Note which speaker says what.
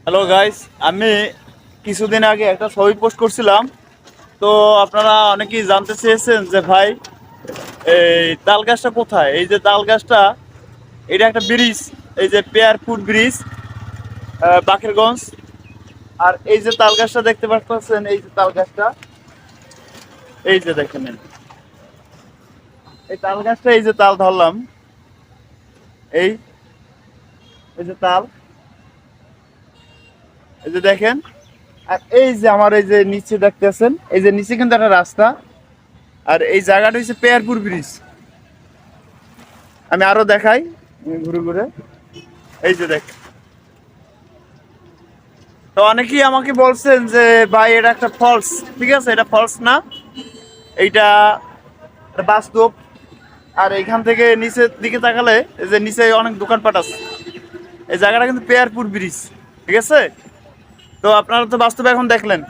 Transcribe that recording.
Speaker 1: Hello guys, আমি কিছুদিন আগে একটা ছবি পোস্ট করছিলাম। তো আপনারা অনেকেই জানতে চেয়েছেন যে ভাই এই তাল গাছটা কোথায়। এই যে তাল গাছটা, এটা একটা ব্রিজ, এই যে পেয়ারপুর ব্রিজ, বাকেরগঞ্জ। আর এই যে তাল গাছটা দেখতে পাচ্ছেন, এই যে তাল গাছটা, এই যে দেখেন, এই তাল গাছটা, এই যে তাল ধরলাম, এই এই যে তাল, এই যে দেখেন। আর এই যে আমার এই যে নিচে দেখতেছেন, এই যে নিচে কিন্তু একটা রাস্তা। আর এই জায়গাটা হচ্ছে পেয়ারপুর ব্রিজ। আমি আরো দেখাই ঘুরে ঘুরে, এই যে দেখ। তো অনেকেই আমাকে বলছেন যে ভাই এটা একটা ফলস। ঠিক আছে, এটা ফলস না, এইটা একটা বাস্তব। আর এইখান থেকে নিচের দিকে তাকালে এই যে নিচে অনেক দোকানপাট আছে। এই জায়গাটা কিন্তু পেয়ারপুর ব্রিজ। ঠিক আছে, তো আপনারা তো বাস্তবে এখন দেখলেন।